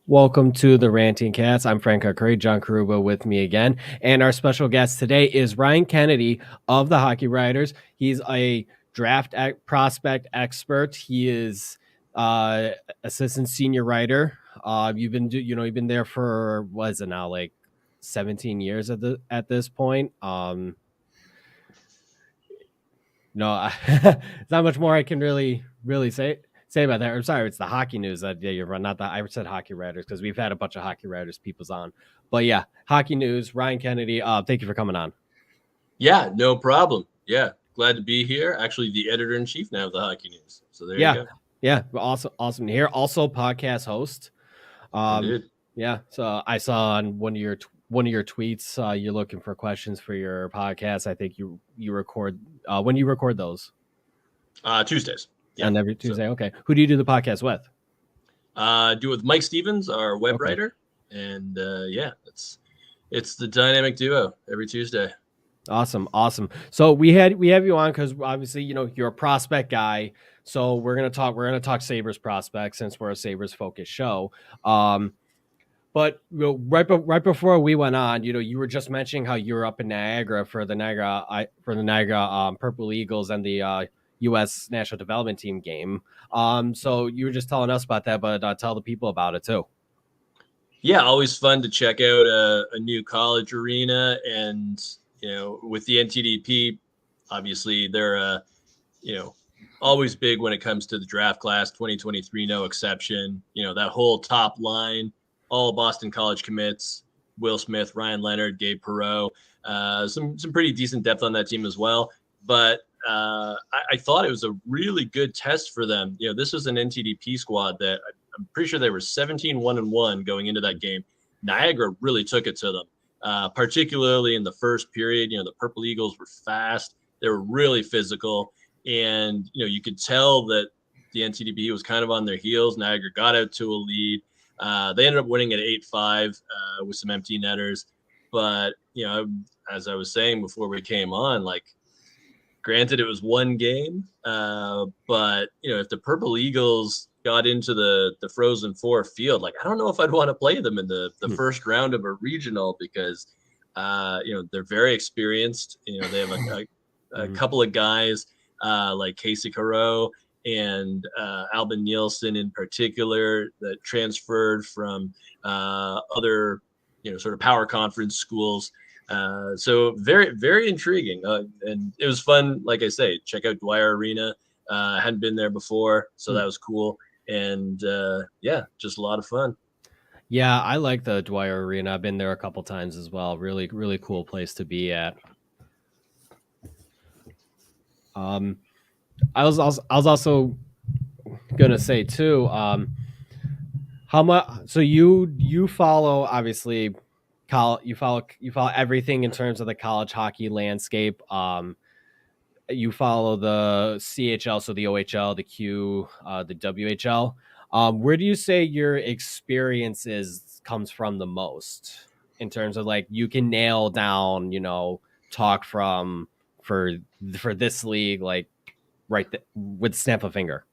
Welcome to the Ranting Cats. I'm Frank Curry, John Caruba with me again. And our special guest today is Ryan Kennedy of the Hockey Writers. He's a prospect expert. He is assistant senior writer. You've been there for what is it now, like 17 years at this point. No, it's not much more I can really say about that. I'm sorry, it's the hockey news that you're run, not that I said hockey writers because we've had a bunch of hockey writers people's on. But yeah, hockey news. Ryan Kennedy, thank you for coming on. Yeah, no problem. Yeah, glad to be here. Actually, the editor in chief now of the Hockey News. So there you Yeah, go. yeah, awesome to hear. Also, podcast host. Um, Indeed. yeah, so I saw on one of your tweets, you're looking for questions for your podcast. I think you record when you record those Tuesdays. Yeah. on every So Tuesday. Okay, who do you do the podcast with? do it with Mike Stevens, our web Okay. writer, and yeah, it's the dynamic duo every Tuesday. Awesome. So we have you on because obviously you're a prospect guy. So we're gonna talk Sabres prospects since we're a Sabres focused show. But right before we went on, you were just mentioning how you were up in Niagara for the Niagara Purple Eagles and the U.S. National Development Team game. So you were just telling us about that, but tell the people about it too. Yeah, always fun to check out a new college arena, and with the NTDP, obviously they're you know always big when it comes to the draft class 2023, no exception. That whole top line, all Boston College commits: Will Smith, Ryan Leonard, Gabe Perreault. Some pretty decent depth on that team as well. But I thought it was a really good test for them. This was an NTDP squad that I'm pretty sure they were 17-1-1 going into that game. Niagara really took it to them, particularly in the first period. The Purple Eagles were fast. They were really physical. And, you could tell that the NTDP was kind of on their heels. Niagara got out to a lead. They ended up winning at 8-5 with some empty netters. But, as I was saying before we came on, like, granted, it was one game, but if the Purple Eagles got into the Frozen Four field, like, I don't know if I'd want to play them in the first round of a regional because they're very experienced. They have a couple of guys like Casey Caro and Albin Nielsen in particular that transferred from other sort of power conference schools. So very, very intriguing. And it was fun. Like I say, check out Dwyer Arena. Hadn't been there before, so that was cool. And yeah, just a lot of fun. Yeah, I like the Dwyer Arena. I've been there a couple times as well. Really, really cool place to be at. I was also gonna say too. How much? So you follow obviously, you follow everything in terms of the college hockey landscape. You follow the CHL, so the OHL, the Q, the WHL. Where do you say your experiences comes from the most in terms of like you can nail down, talk from for for this league like with snap of a finger?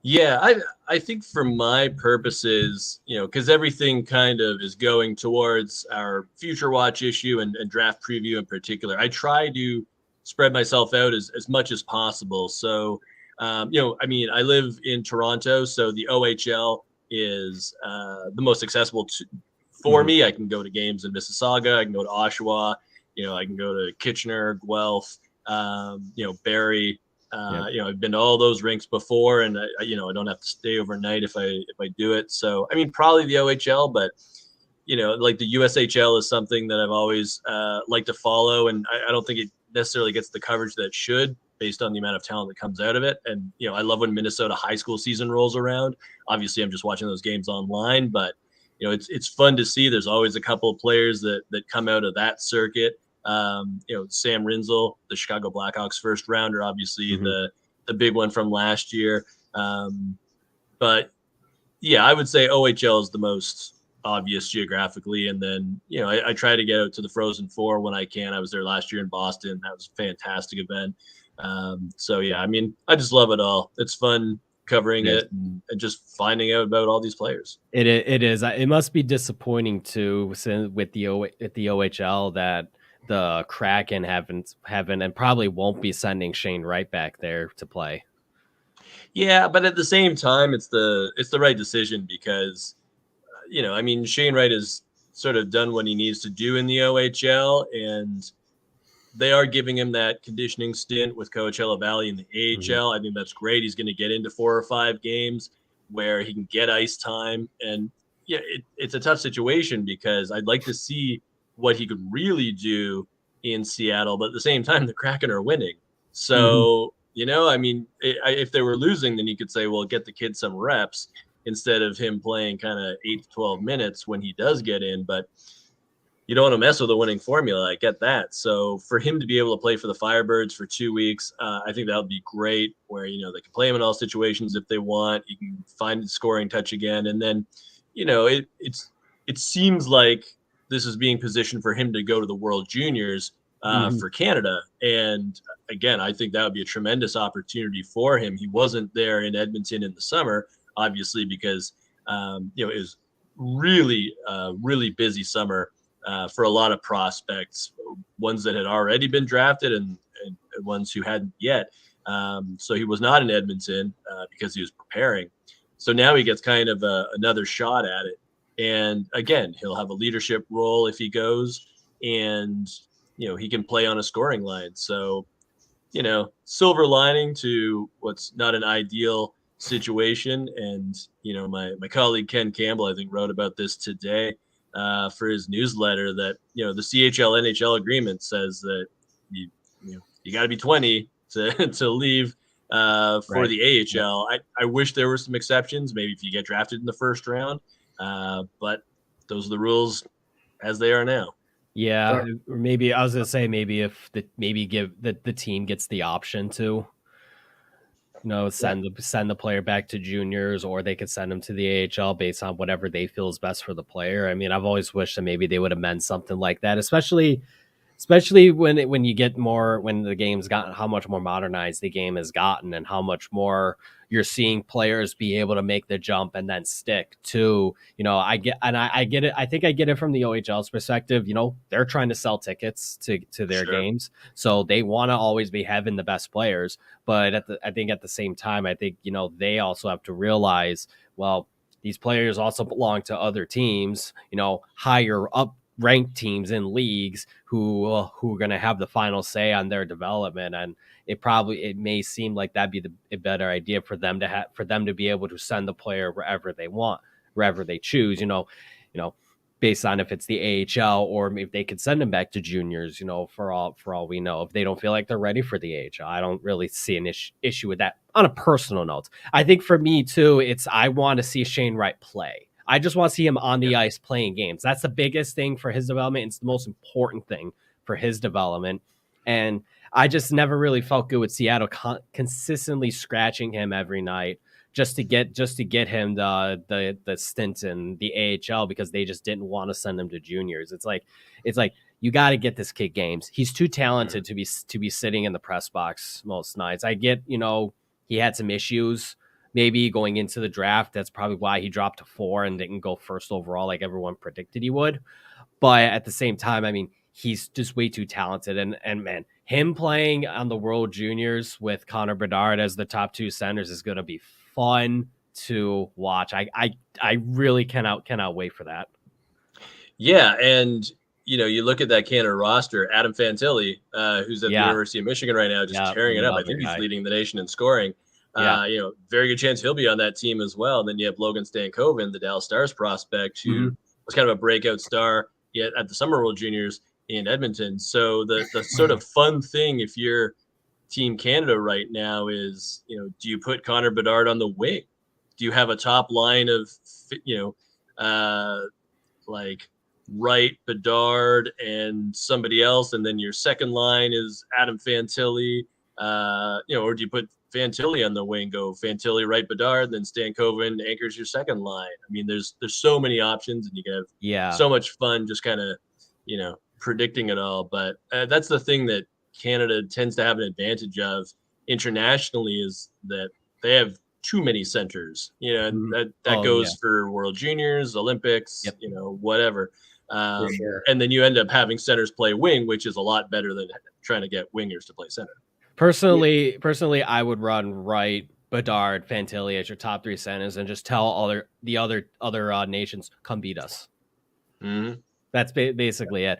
Yeah, I think for my purposes, because everything kind of is going towards our future watch issue and draft preview in particular, I try to spread myself out as much as possible. So, I mean, I live in Toronto, so the OHL is the most accessible for me. I can go to games in Mississauga, I can go to Oshawa, I can go to Kitchener, Guelph, Barrie. I've been to all those rinks before, and I don't have to stay overnight if I do it. So, I mean, probably the OHL, but like the USHL is something that I've always liked to follow, and I don't think it necessarily gets the coverage that it should based on the amount of talent that comes out of it. And I love when Minnesota high school season rolls around. Obviously, I'm just watching those games online, but it's fun to see. There's always a couple of players that come out of that circuit. Sam Rinzel, the Chicago Blackhawks first rounder, obviously the big one from last year. But yeah, I would say OHL is the most obvious geographically. And then, I try to get out to the Frozen Four when I can. I was there last year in Boston. That was a fantastic event. So yeah, I mean, I just love it all. It's fun covering It is. it and just finding out about all these players. It is. It must be disappointing too, with the OHL that the Kraken haven't and probably won't be sending Shane Wright back there to play. Yeah, but at the same time, it's the right decision because I mean, Shane Wright has sort of done what he needs to do in the OHL, and they are giving him that conditioning stint with Coachella Valley in the Mhm. AHL. I think that's great. He's going to get into 4 or 5 games where he can get ice time. And yeah, it's a tough situation because I'd like to see what he could really do in Seattle. But at the same time, the Kraken are winning. Mhm. So, I mean, if they were losing, then you could say, well, get the kid some reps instead of him playing kind of 8 to 12 minutes when he does get in. But you don't want to mess with a winning formula. I get that. So for him to be able to play for the Firebirds for 2 weeks, I think that would be great. Where they can play him in all situations if they want. You can find the scoring touch again, and then it seems like this is being positioned for him to go to the World Juniors Mhm. for Canada. And again, I think that would be a tremendous opportunity for him. He wasn't there in Edmonton in the summer, obviously, because it was really busy summer for a lot of prospects, ones that had already been drafted and ones who hadn't yet. So he was not in Edmonton because he was preparing. So now he gets kind of another shot at it. And again, he'll have a leadership role if he goes, and he can play on a scoring line. So silver lining to what's not an ideal situation. And my colleague Ken Campbell, I think, wrote about this today for his newsletter that the CHL NHL agreement says that you got to be 20 to to leave for Right. the Yep. AHL. I wish there were some exceptions, maybe if you get drafted in the first round, but those are the rules as they are now. Yeah, or maybe I was gonna say maybe if maybe give the team gets the option to Yeah. send the player back to juniors, or they could send him to the AHL based on whatever they feel is best for the player. I mean, I've always wished that maybe they would amend something like that, especially when you get more, when the game's gotten, how much more modernized the game has gotten, and how much more you're seeing players be able to make the jump and then stick to, I get it. I think I get it from the OHL's perspective. They're trying to sell tickets to their Sure. games, so they want to always be having the best players. But I think at the same time, I think they also have to realize, well, these players also belong to other teams, higher up ranked teams in leagues who are going to have the final say on their development. And it may seem like that'd be a better idea for them to be able to send the player wherever they want, wherever they choose, based on if it's the AHL, or if they could send them back to juniors, for all we know, if they don't feel like they're ready for the AHL. I don't really see an issue with that on a personal note. I think for me too, I want to see Shane Wright play. I just want to see him on Yeah. the ice playing games. That's the biggest thing for his development. It's the most important thing for his development. And I just never really felt good with Seattle consistently scratching him every night just to get him the stint in the AHL, because they just didn't want to send him to juniors. It's like you got to get this kid games. He's too talented to be sitting in the press box most nights. I get, he had some issues maybe going into the draft. That's probably why he dropped to 4 and didn't go first overall like everyone predicted he would. But at the same time, I mean, he's just way too talented. And man, him playing on the World Juniors with Connor Bedard as the top 2 centers is going to be fun to watch. I really cannot wait for that. Yeah, and you look at that Canada roster, Adam Fantilli, who's at the Yeah, University of Michigan right now, just yeah, tearing it up. I another think he's guy. leading the nation in scoring. Yeah. Very good chance he'll be on that team as well. And then you have Logan Stankoven, the Dallas Stars prospect, who Hmm. was kind of a breakout star yet at the Summer World Juniors in Edmonton. So the sort of fun thing, if you're Team Canada right now, is do you put Connor Bedard on the wing? Do you have a top line of like Wright, Bedard, and somebody else, and then your second line is Adam Fantilli, or do you put Fantilli on the wing, go Fantilli, Wright, Bedard, then Stankoven anchors your second line? I mean, there's so many options, and you can have Yeah. so much fun just kind of predicting it all. But that's the thing that Canada tends to have an advantage of internationally, is that they have too many centers, and Mhm. that Oh yeah. goes for World Juniors, Olympics, Yep. whatever. For sure. And then you end up having centers play wing, which is a lot better than trying to get wingers to play center. Personally, I would run Wright, Bedard, Fantilli as your top three centers, and just tell the other nations come beat us. Mm-hmm. That's basically it.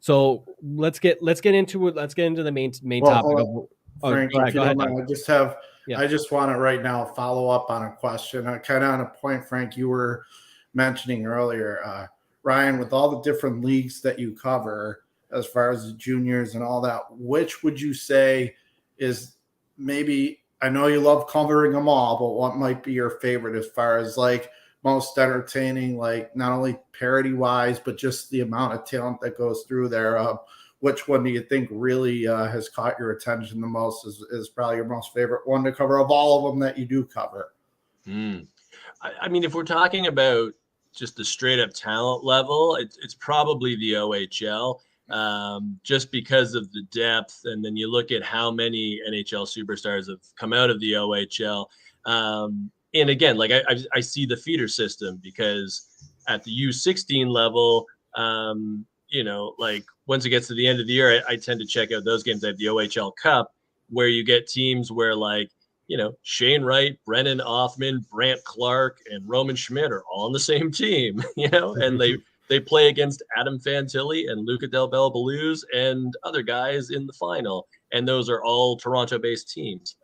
So let's get into it. Let's get into the main Well, topic hold of. on, Oh, Frank, go if ahead. you Go don't ahead, Doug. mind, Yeah. I just want to right now follow up on a question, kind of on a point, Frank, you were mentioning earlier. Ryan, with all the different leagues that you cover, as far as the juniors and all that, which would you say is maybe? I know you love covering them all, but what might be your favorite as far as like most entertaining, like not only parody wise, but just the amount of talent that goes through there? Which one do you think really has caught your attention the most? Is probably your most favorite one to cover of all of them that you do cover? I mean, if we're talking about just the straight up talent level, it's probably the OHL, just because of the depth. And then you look at how many NHL superstars have come out of the OHL. And again, like I see the feeder system, because at the U16 level, like once it gets to the end of the year, I tend to check out those games. They have the OHL Cup, where you get teams where like, Shane Wright, Brennan Othman, Brant Clark, and Roman Schmidt are all on the same team, and they play against Adam Fantilli and Luca Del Bello Belouz and other guys in the final. And those are all Toronto-based teams.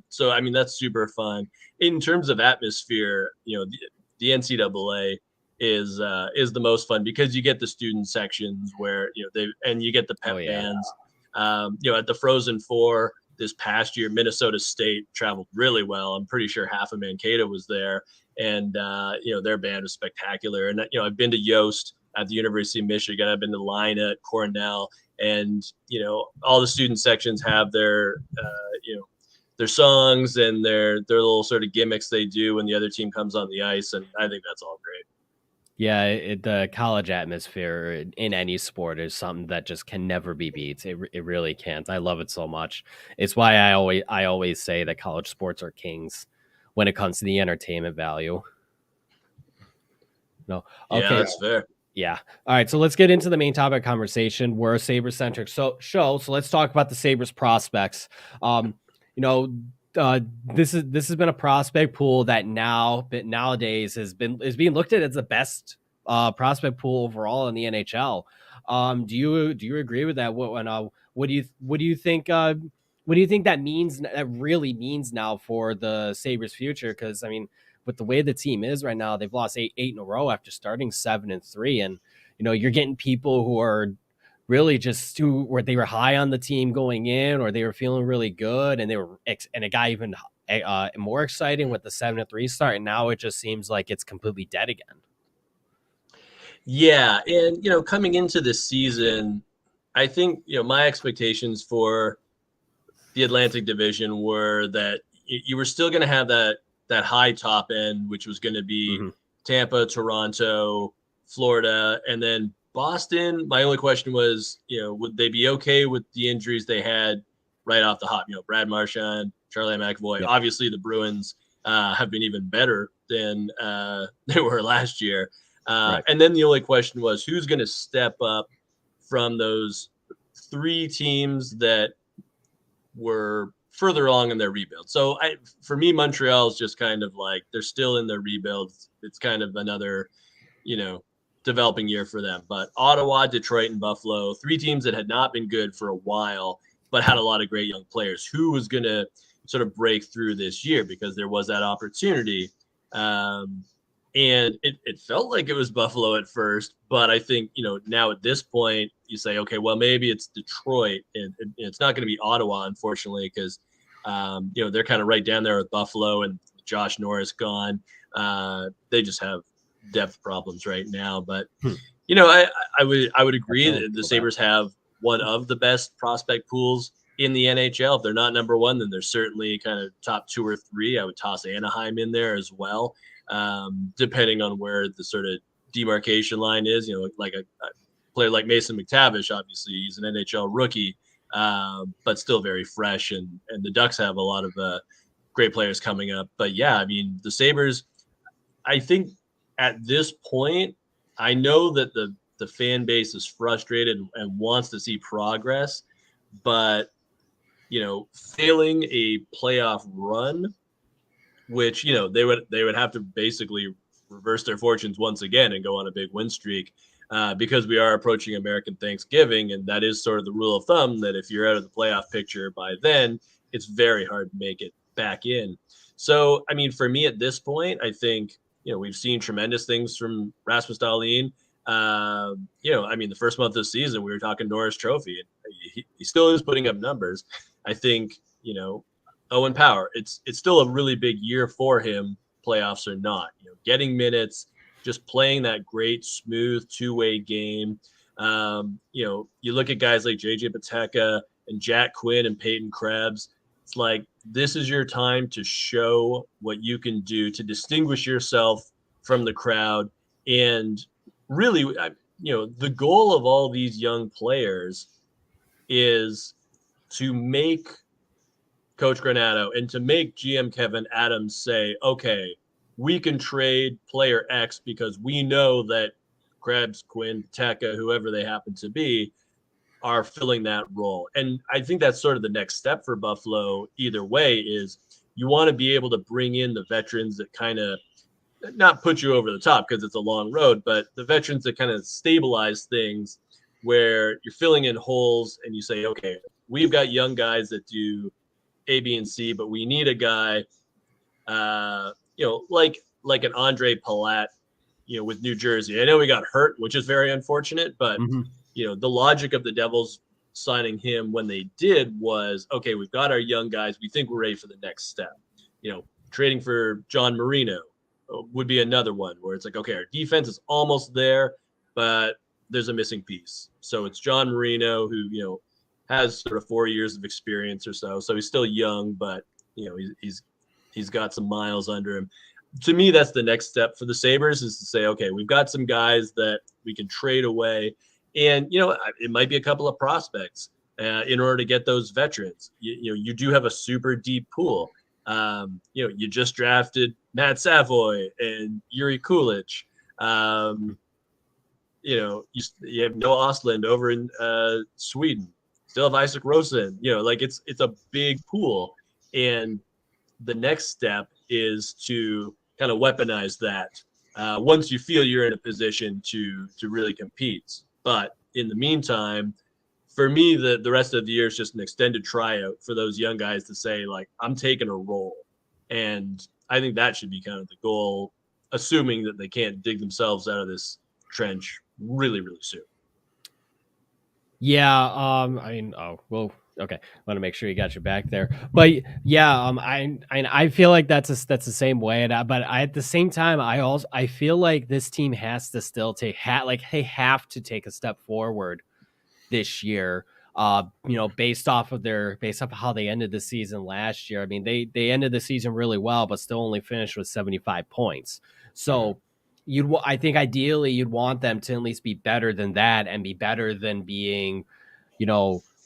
So, I mean, that's super fun. In terms of atmosphere, the NCAA is the most fun, because you get the student sections where, you get the pep bands. At the Frozen Four this past year, Minnesota State traveled really well. I'm pretty sure half of Mankato was there, and their band was spectacular. And I've been to Yost at the University of Michigan. I've been to Lina at Cornell, and all the student sections have their songs and their little sort of gimmicks they do when the other team comes on the ice, and I think that's all great. Yeah, the college atmosphere in any sport is something that just can never be beat. It really can't. I love it so much. It's why I always say that college sports are kings when it comes to the entertainment value. No, Yeah, okay, that's fair. yeah. All right, so let's get into the main topic conversation. We're a Sabre-centric show, so let's talk about the Sabres prospects. You know, this has been a prospect pool that nowadays is being looked at as the best prospect pool overall in the NHL. Do you agree with that? What do you think? What do you think that really means now for the Sabres' future? Because I mean, with the way the team is right now, they've lost eight in a row after starting 7-3, and you're getting people who are really just where they were high on the team going in, or they were feeling really good, and and it got even more exciting with the 7-3 start, and now it just seems like it's completely dead again. Yeah, and coming into this season, I think my expectations for the Atlantic Division were that you were still going to have that high top end, which was going to be Tampa, Toronto, Florida, and then Boston. My only question was, would they be okay with the injuries they had right off the hop? Brad Marchand, Charlie McAvoy. Yep. Obviously, the Bruins have been even better than they were last year. Right. And then the only question was, who's going to step up from those three teams that were further along in their rebuild. So for me, Montreal is just kind of like, they're still in their rebuild. It's kind of another, developing year for them. But Ottawa, Detroit, and Buffalo, three teams that had not been good for a while, but had a lot of great young players. Who was going to sort of break through this year, because there was that opportunity. And it felt like it was Buffalo at first, but I think, now at this point you say, okay, well, maybe it's Detroit, and it's not going to be Ottawa, unfortunately, because, they're kind of right down there with Buffalo, and Josh Norris gone. They just have depth problems right now. But, I would agree that the Sabres have one of the best prospect pools in the NHL. If they're not number one, then they're certainly kind of top two or three. I would toss Anaheim in there as well. Depending on where the sort of demarcation line is, like a player like Mason McTavish, obviously he's an NHL rookie, but still very fresh. And the Ducks have a lot of great players coming up. But yeah, I mean, the Sabres, I think at this point, I know that the fan base is frustrated and wants to see progress, but failing a playoff run, which they would have to basically reverse their fortunes once again and go on a big win streak, because we are approaching American Thanksgiving, and that is sort of the rule of thumb that if you're out of the playoff picture by then, it's very hard to make it back in. So, I mean, for me at this point, I think we've seen tremendous things from Rasmus Dahlin. I mean, the first month of the season, we were talking Norris Trophy, and he still is putting up numbers. I think Owen Power, it's still a really big year for him, playoffs or not. Getting minutes, just playing that great, smooth two-way game. You look at guys like JJ Pateka and Jack Quinn and Peyton Krebs. It's like, this is your time to show what you can do to distinguish yourself from the crowd. And really, the goal of all these young players is to make Coach Granato and to make GM Kevin Adams say, okay, we can trade player X because we know that Krebs, Quinn, Teka, whoever they happen to be, are filling that role. And I think that's sort of the next step for Buffalo either way, is you want to be able to bring in the veterans that kind of not put you over the top because it's a long road, but the veterans that kind of stabilize things, where you're filling in holes and you say, okay, we've got young guys that do A, B, and C, but we need a guy, like an Andre Palat, with New Jersey. I know he got hurt, which is very unfortunate, but the logic of the Devils signing him when they did was, okay, we've got our young guys. We think we're ready for the next step. Trading for John Marino would be another one where it's like, okay, our defense is almost there, but there's a missing piece. So it's John Marino, who, has sort of 4 years of experience or so. So he's still young, but he's got some miles under him. To me, that's the next step for the Sabres, is to say, okay, we've got some guys that we can trade away. And, it might be a couple of prospects in order to get those veterans. You do have a super deep pool. You just drafted Matt Savoy and Yuri Kulich. You have Noah Ostlund over in Sweden. Still have Isaac Rosen. It's a big pool. And the next step is to kind of weaponize that once you feel you're in a position to really compete. But in the meantime, for me, the rest of the year is just an extended tryout for those young guys to say, like, I'm taking a role. And I think that should be kind of the goal, assuming that they can't dig themselves out of this trench really, really soon. Yeah, okay. Want to make sure you got your back there, but yeah, I feel like that's the same way. But at the same time, I feel like this team has to still they have to take a step forward this year. Based off of how they ended the season last year. I mean, they ended the season really well, but still only finished with 75 points. So. I think ideally you'd want them to at least be better than that, and be better than being,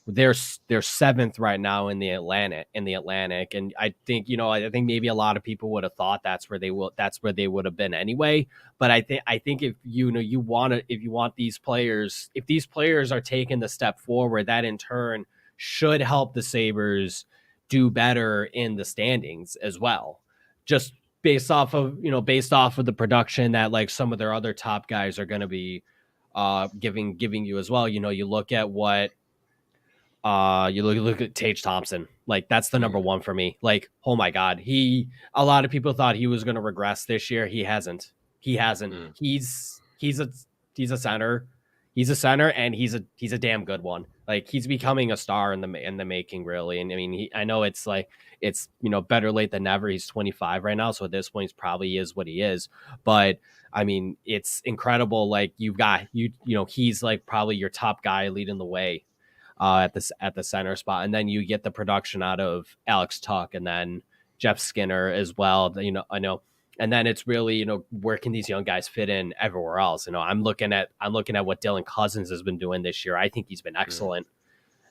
they're seventh right now in the Atlantic. And I think maybe a lot of people would have thought that's where they would have been anyway. But I think if you want these players, if these players are taking the step forward, that in turn should help the Sabres do better in the standings as well. Just based off of the production that like some of their other top guys are going to be giving you as well. You look at what you look at Tage Thompson. Like, that's the number one for me. Like, oh my God, a lot of people thought he was going to regress this year. He hasn't. He's a center. He's a center, and he's a damn good one. Like, he's becoming a star in the making, really. And I mean, I know it's like, it's, better late than never. He's 25 right now, so at this point, he probably is what he is. But I mean, it's incredible. Like, you've got he's like probably your top guy leading the way at the center spot, and then you get the production out of Alex Tuck, and then Jeff Skinner as well. I know. And then it's really, where can these young guys fit in everywhere else? I'm looking at what Dylan Cousins has been doing this year. I think he's been excellent.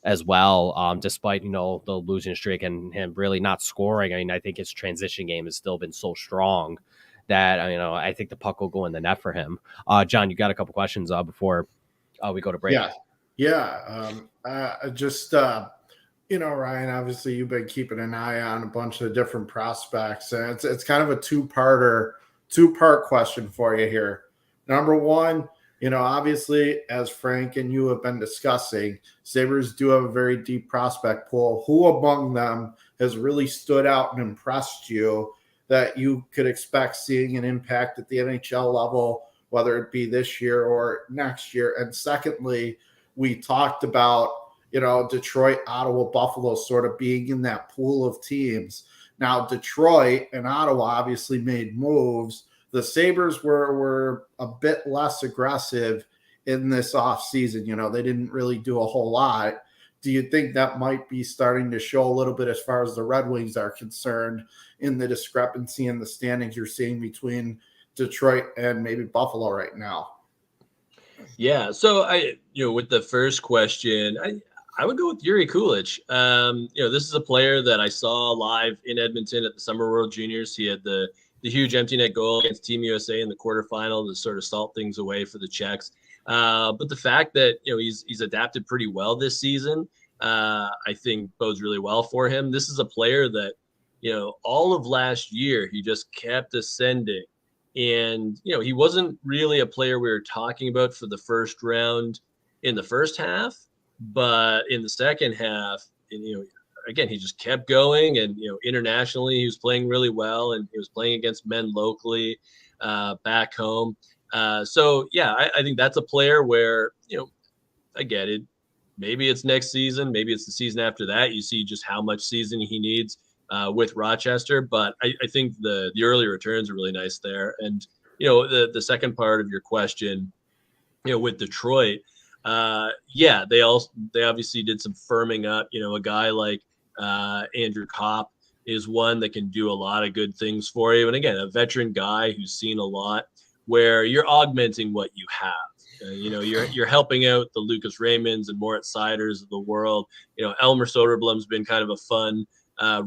as well, despite, the losing streak and him really not scoring. I mean, I think his transition game has still been so strong that, I think the puck will go in the net for him. John, you got a couple questions before we go to break? Yeah. Ryan, obviously you've been keeping an eye on a bunch of different prospects, and it's kind of a two-part question for you here. Number one, obviously, as Frank and you have been discussing, Sabres do have a very deep prospect pool. Who among them has really stood out and impressed you that you could expect seeing an impact at the NHL level, whether it be this year or next year? And secondly, we talked about, Detroit, Ottawa, Buffalo sort of being in that pool of teams. Now, Detroit and Ottawa obviously made moves. The Sabres were a bit less aggressive in this offseason. They didn't really do a whole lot. Do you think that might be starting to show a little bit as far as the Red Wings are concerned in the discrepancy in the standings you're seeing between Detroit and maybe Buffalo right now? Yeah. So with the first question, I would go with Yuri Kulich. This is a player that I saw live in Edmonton at the Summer World Juniors. He had the huge empty net goal against Team USA in the quarterfinal to sort of salt things away for the Czechs. But the fact that he's adapted pretty well this season, I think bodes really well for him. This is a player that all of last year he just kept ascending, and he wasn't really a player we were talking about for the first round in the first half, but in the second half, again, he just kept going, and internationally he was playing really well, and he was playing against men locally back home. So yeah, I think that's a player where I get it. Maybe it's next season, maybe it's the season after that. You see just how much season he needs with Rochester, but I think the early returns are really nice there. And the second part of your question, with Detroit. They obviously did some firming up. A guy like Andrew Kopp is one that can do a lot of good things for you. And again, a veteran guy who's seen a lot, where you're augmenting what you have. You're helping out the Lucas Raymonds and Moritz Seiders of the world. Elmer Soderblom's been kind of a fun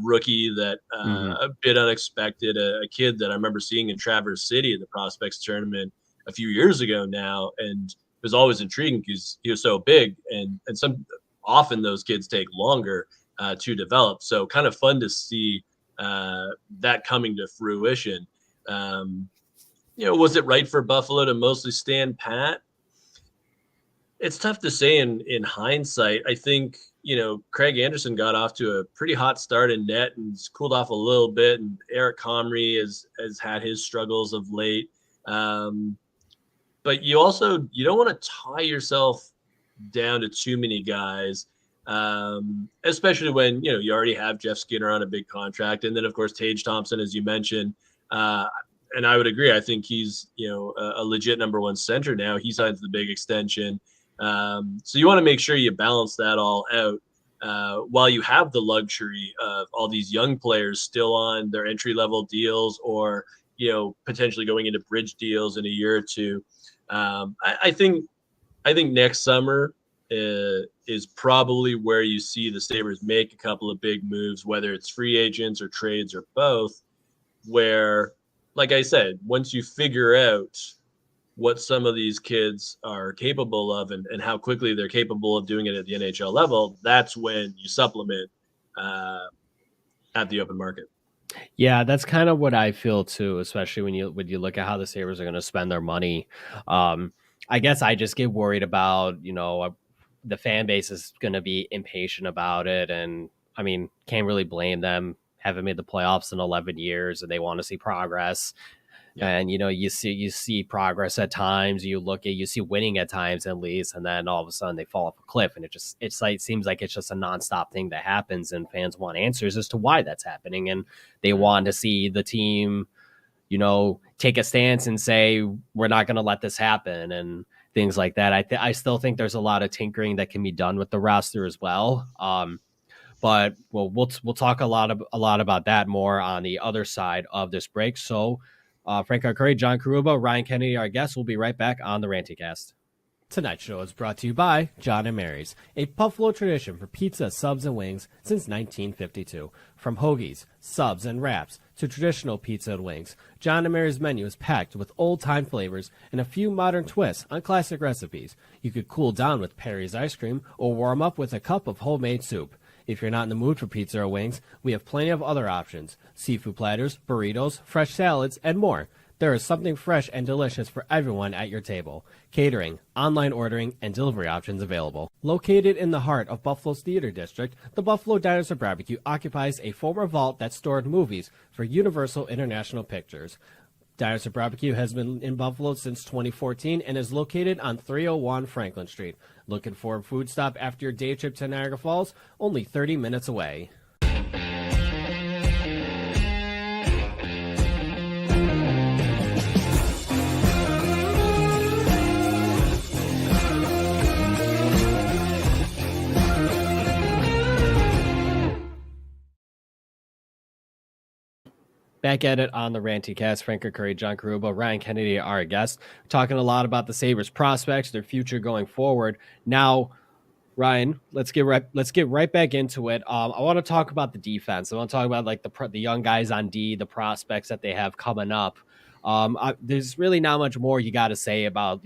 rookie that a bit unexpected, a kid that I remember seeing in Traverse City at the Prospects tournament a few years ago now, and it was always intriguing because he was so big, and often those kids take longer to develop. So kind of fun to see that coming to fruition. Was it right for Buffalo to mostly stand pat? It's tough to say in hindsight. I think, Craig Anderson got off to a pretty hot start in net and cooled off a little bit. And Eric Comrie has had his struggles of late. But you don't want to tie yourself down to too many guys, especially when, you already have Jeff Skinner on a big contract. And then, of course, Tage Thompson, as you mentioned. And I would agree. I think he's, a legit number one center now. He signs the big extension. So you want to make sure you balance that all out while you have the luxury of all these young players still on their entry-level deals or, potentially going into bridge deals in a year or two. I think next summer is probably where you see the Sabres make a couple of big moves, whether it's free agents or trades or both, where, like I said, once you figure out what some of these kids are capable of and how quickly they're capable of doing it at the NHL level, that's when you supplement at the open market. Yeah, that's kind of what I feel too, especially when you look at how the Sabres are going to spend their money. I guess I just get worried about, the fan base is going to be impatient about it. And I mean, can't really blame them. Haven't made the playoffs in 11 years and they want to see progress. Yeah. And, you see progress at times, you see winning at times at least, and then all of a sudden they fall off a cliff. And it seems like it's just a nonstop thing that happens, and fans want answers as to why that's happening. And they want to see the team, take a stance and say, we're not going to let this happen and things like that. I still think there's a lot of tinkering that can be done with the roster as well. But we'll talk a lot about that more on the other side of this break. So, Frank Arcuri, John Karuba, Ryan Kennedy, our guests. We'll be right back on the Ranting Cast. Tonight's show is brought to you by John and Mary's, a Buffalo tradition for pizza, subs, and wings since 1952. From hoagies, subs, and wraps to traditional pizza and wings, John and Mary's menu is packed with old-time flavors and a few modern twists on classic recipes. You could cool down with Perry's ice cream or warm up with a cup of homemade soup. If you're not in the mood for pizza or wings, we have plenty of other options: seafood platters, burritos, fresh salads, and more. There is something fresh and delicious for everyone at your table. Catering, online ordering, and delivery options available. Located in the heart of Buffalo's Theater District, the Buffalo Dinosaur Barbecue occupies a former vault that stored movies for Universal International Pictures. Dinosaur Barbecue has been in Buffalo since 2014 and is located on 301 Franklin Street. Looking for a food stop after your day trip to Niagara Falls? Only 30 minutes away. Back at it on the Ranting Cast. Frank Curry, John Caruba, Ryan Kennedy are our guests. Talking a lot about the Sabres prospects, their future going forward. Now, Ryan, let's get right back into it. I want to talk about the defense. I want to talk about like the young guys on D, the prospects that they have coming up. There's really not much more you got to say about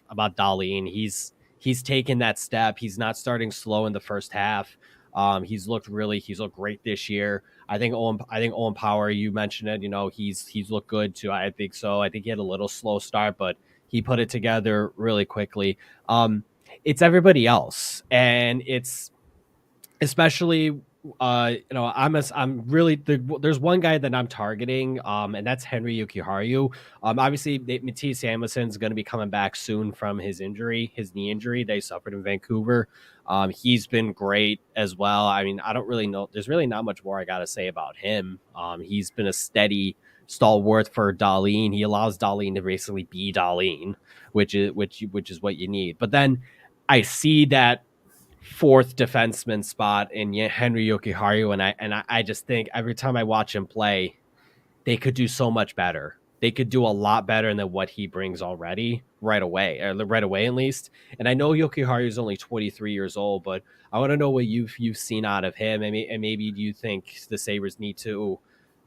about Dahlin. He's taken that step. He's not starting slow in the first half. He's looked great this year. I think Owen Power, you mentioned it, he's looked good too. I think so. I think he had a little slow start, but he put it together really quickly. It's everybody else, and it's especially there's one guy that I'm targeting, and that's Henry Jokiharju. Obviously, Mattias Samuelson's going to be coming back soon from his knee injury they suffered in Vancouver. He's been great as well. I mean, I don't really know. There's really not much more I got to say about him. He's been a steady stalwart for Dahlin. He allows Dahlin to basically be Dahlin, which is what you need. But then I see that fourth defenseman spot in Henry Jokiharju, and I just think every time I watch him play, they could do so much better. They could do a lot better than what he brings already right away at least. And I know Jokiharju is only 23 years old, but I want to know what you've seen out of him, and maybe do you think the Sabres need to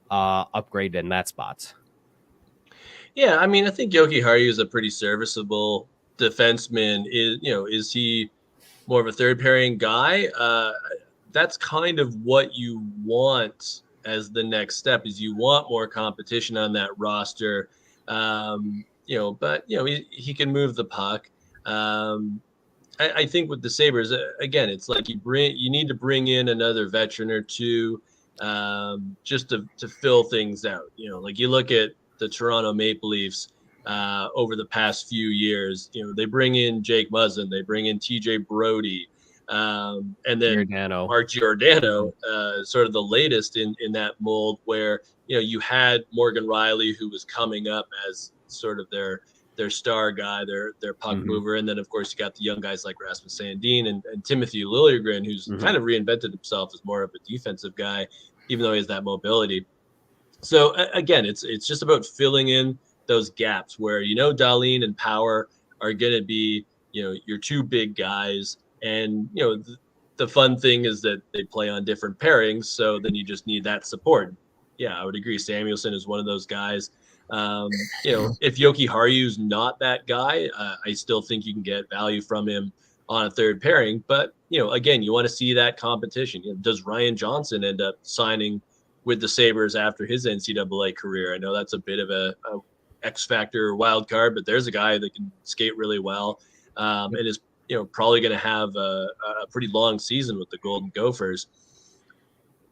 upgrade in that spot? Yeah, I mean, I think Jokiharju is a pretty serviceable defenseman. Is he more of a third pairing guy? That's kind of what you want as the next step. Is you want more competition on that roster. But he can move the puck. I think with the Sabres, again, it's like you need to bring in another veteran or two, just to fill things out. Like you look at the Toronto Maple Leafs over the past few years. They bring in Jake Muzzin, they bring in TJ Brody, and then Mark Giordano, sort of the latest in that mold, where you had Morgan Riley, who was coming up as sort of their star guy, their puck mover, and then of course you got the young guys like Rasmus Sandin and Timothy Liljegren, who's kind of reinvented himself as more of a defensive guy, even though he has that mobility. So again, it's just about filling in those gaps where Dahlin and Power are going to be your two big guys, and the fun thing is that they play on different pairings, so then you just need that support. Yeah, I would agree. Samuelsson is one of those guys. If Jokiharju's not that guy, I still think you can get value from him on a third pairing. But again, you want to see that competition. Does Ryan Johnson end up signing with the Sabres after his NCAA career? I know that's a bit of a X factor wild card, but there's a guy that can skate really well, and is probably going to have a pretty long season with the Golden Gophers.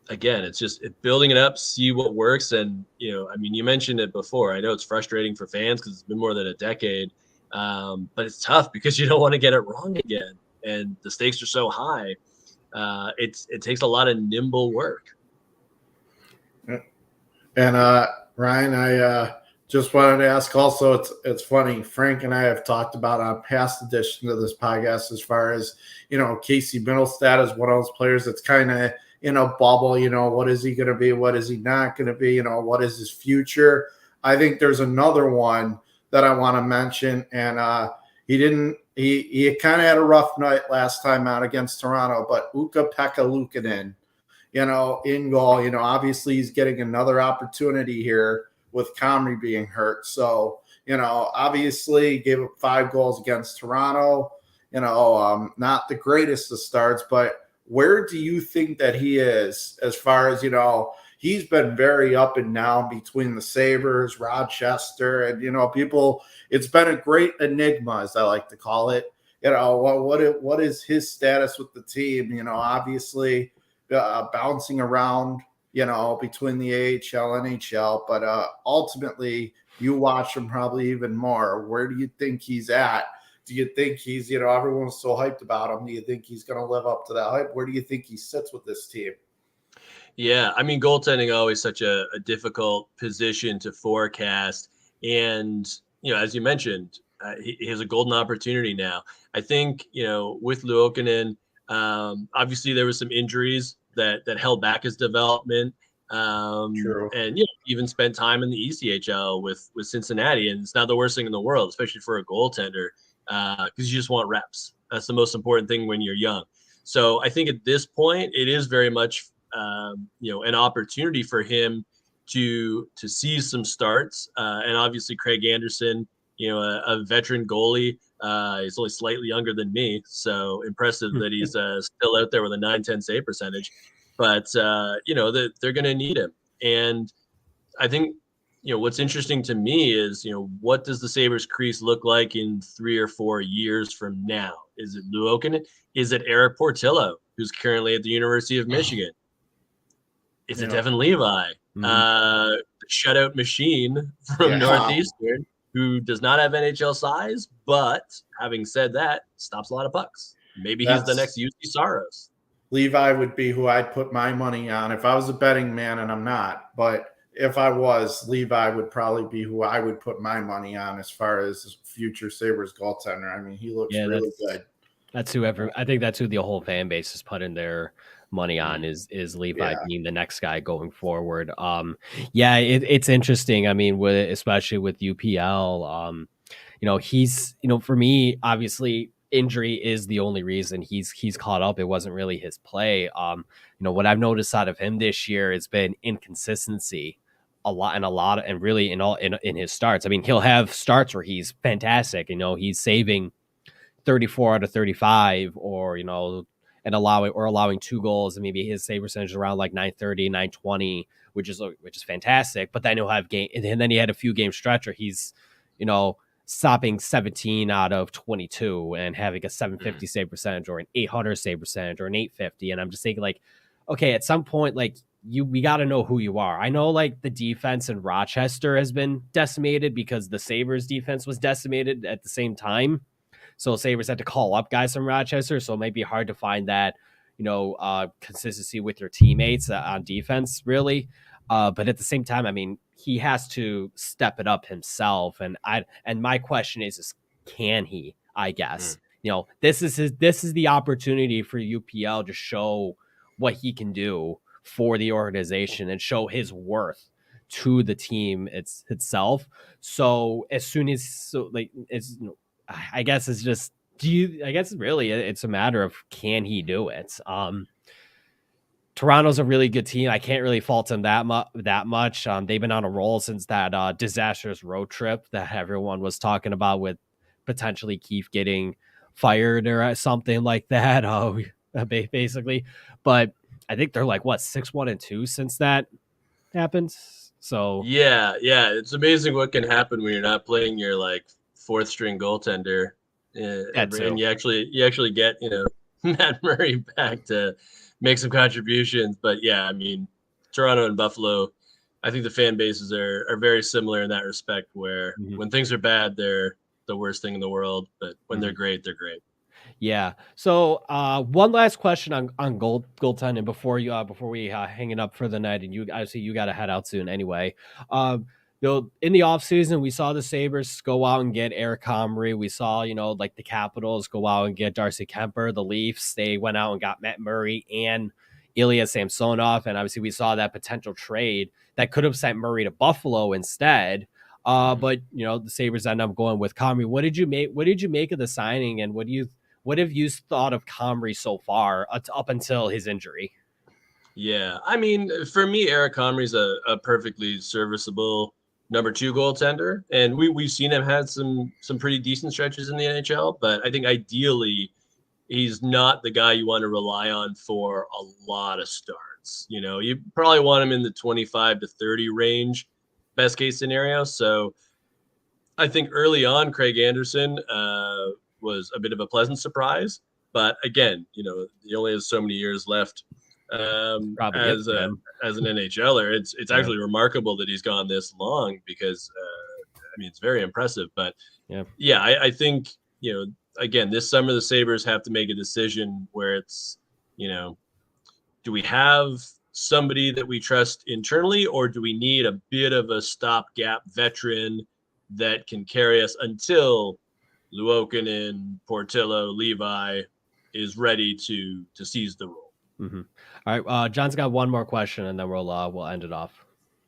Again, it's just building it up, see what works. And I mean, you mentioned it before. I know it's frustrating for fans because it's been more than a decade, but it's tough because you don't want to get it wrong again, and the stakes are so high. It takes a lot of nimble work. And Ryan, I just wanted to ask also, it's funny, Frank and I have talked about on past editions of this podcast as far as, Casey Middlestat is one of those players that's kind of in a bubble. What is he going to be? What is he not going to be? What is his future? I think there's another one that I want to mention, and He didn't. He kind of had a rough night last time out against Toronto, but Ukko-Pekka Luukkonen, in goal. Obviously he's getting another opportunity here with Comrie being hurt. So, obviously gave up 5 goals against Toronto. Not the greatest of starts, but where do you think that he is as far as, he's been very up and down between the Sabres, Rochester, and, people, it's been a great enigma, as I like to call it. What is his status with the team? Obviously bouncing around, between the AHL, NHL, but ultimately you watch him probably even more. Where do you think he's at? Do you think he's, everyone's so hyped about him? Do you think he's going to live up to that hype? Where do you think he sits with this team? Yeah, I mean, goaltending always such a difficult position to forecast, and as you mentioned, he has a golden opportunity now. I think with Luukkonen, obviously there was some injuries that held back his development, True. and even spent time in the ECHL with Cincinnati, and it's not the worst thing in the world, especially for a goaltender, because you just want reps. That's the most important thing when you're young. So I think at this point, it is very much an opportunity for him to see some starts, and obviously Craig Anderson, a veteran goalie. He's only slightly younger than me, so impressive that he's still out there with a 910 save percentage. But they're going to need him, and I think what's interesting to me is what does the Sabres crease look like in 3 or 4 years from now? Is it Luukkonen? Is it Eric Portillo, who's currently at the University of Michigan? Is it Devin Levi, the shutout machine from Northeastern, who does not have NHL size, but having said that, stops a lot of pucks. Maybe he's the next UC Saros. Levi would be who I'd put my money on if I was a betting man, and I'm not. But if I was, Levi would probably be who I would put my money on as far as future Sabres goaltender. I mean, he looks really good. That's I think that's who the whole fan base is putting their money on is Levi being the next guy going forward. It's interesting. I mean, especially with UPL, he's, for me, obviously injury is the only reason he's caught up. It wasn't really his play. What I've noticed out of him this year has been inconsistency and really in his starts. I mean, he'll have starts where he's fantastic. He's saving 34 out of 35, or and allowing 2 goals, and maybe his save percentage is around like 930, 920, which is fantastic. But then he'll have and then he had a few game stretch where he's stopping 17 out of 22 and having a 750 save percentage, or an 800 save percentage, or an 850. And I'm just thinking, like, okay, at some point, like, we got to know who you are. I know, like, the defense in Rochester has been decimated because the Sabres defense was decimated at the same time. So Sabres had to call up guys from Rochester. So it might be hard to find that, consistency with your teammates on defense, really. But at the same time, I mean, he has to step it up himself. And my question is can he? I guess this is the opportunity for UPL to show what he can do for the organization and show his worth to the team itself. So as soon as I guess it's just it's a matter of can he do it. Toronto's a really good team. I can't really fault them that much. They've been on a roll since that disastrous road trip that everyone was talking about, with potentially Keefe getting fired or something like that. Basically, but I think they're like 6-1-2 since that happened. So yeah, it's amazing what can happen when you're not playing your like 4th string goaltender, and you actually get Matt Murray back to make some contributions. But yeah, I mean, Toronto and Buffalo, I think the fan bases are very similar in that respect, where when things are bad, they're the worst thing in the world, but when they're great, they're great. Yeah. So one last question on goaltending before we hang it up for the night, and you got to head out soon anyway. In the offseason, we saw the Sabres go out and get Eric Comrie. We saw, like the Capitals go out and get Darcy Kemper. The Leafs, they went out and got Matt Murray and Ilya Samsonov. And obviously we saw that potential trade that could have sent Murray to Buffalo instead. But the Sabres end up going with Comrie. What did you make of the signing, and what have you thought of Comrie so far up until his injury? Yeah, I mean, for me, Eric Comrie's a perfectly serviceable number 2 goaltender, and we've seen him had some pretty decent stretches in the NHL. But I think ideally, he's not the guy you want to rely on for a lot of starts. You probably want him in the 25 to 30 range, best case scenario. So I think early on, Craig Anderson was a bit of a pleasant surprise. But again, he only has so many years left Probably as an NHLer. It's actually remarkable that he's gone this long because it's very impressive. But yeah, I think again, this summer the Sabres have to make a decision where it's do we have somebody that we trust internally, or do we need a bit of a stopgap veteran that can carry us until Luokkanen, Portillo, Levi is ready to seize the role. Mm-hmm. All right, John's got one more question, and then we'll end it off.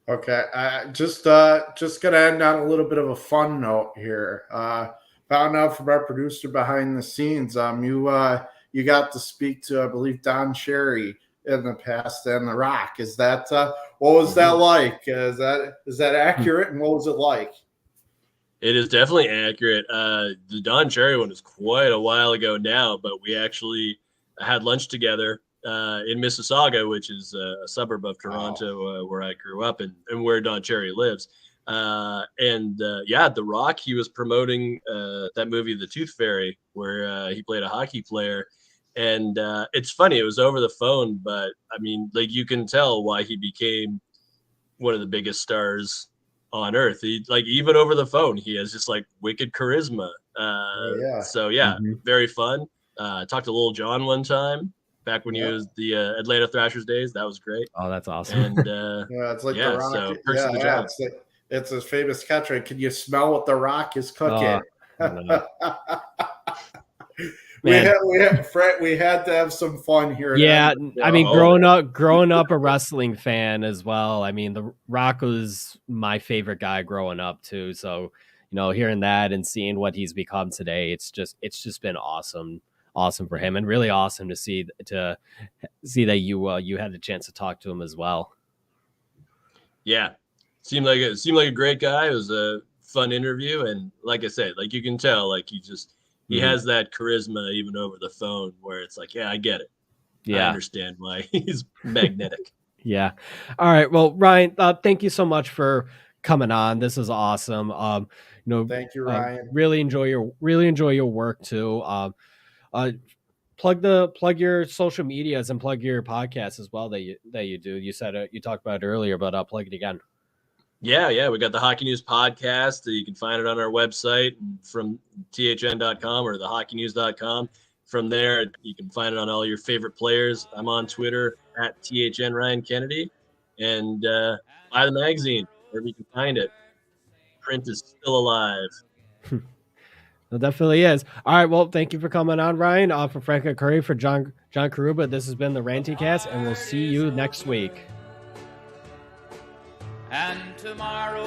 Okay, just gonna end on a little bit of a fun note here. Found out from our producer behind the scenes, you got to speak to, I believe, Don Cherry in the past and The Rock. Is that what was that like? Is that accurate? And what was it like? It is definitely accurate. The Don Cherry one is quite a while ago now, but we actually had lunch together in Mississauga, which is a suburb of Toronto, where I grew up and where Don Cherry lives. The Rock, he was promoting that movie, The Tooth Fairy, where he played a hockey player. And it's funny, it was over the phone, but you can tell why he became one of the biggest stars on earth. He even over the phone, he has just wicked charisma. So very fun. Talked to Lil Jon one time back when he was the Atlanta Thrashers days. That was great. Oh, that's awesome. And it's like The Rock. So perks of the job. It's his famous catchphrase. Can you smell what The Rock is cooking? We had to have some fun here. Yeah, growing up a wrestling fan as well. The Rock was my favorite guy growing up too. So, hearing that and seeing what he's become today, it's just been awesome for him, and really awesome to see that you had the chance to talk to him as well. Yeah, seemed like a great guy. It was a fun interview, and like I said, you can tell, he has that charisma even over the phone, where it's I get it. Yeah, I understand why he's magnetic. Yeah. All right. Well, Ryan, thank you so much for coming on. This is awesome. Thank you, Ryan. Really enjoy your work too. Plug your social medias and plug your podcast as well that you do. You said you talked about it earlier, but plug it again. Yeah. We got the Hockey News podcast. You can find it on our website from thn.com or thehockeynews.com. From there, you can find it on all your favorite players. I'm on Twitter at THN Ryan Kennedy. And buy the magazine wherever you can find it. Print is still alive. It definitely is. All right. Well, thank you for coming on, Ryan. For Frank Curry, for John Karuba, this has been the Ranting Cast, and we'll see you next week. And tomorrow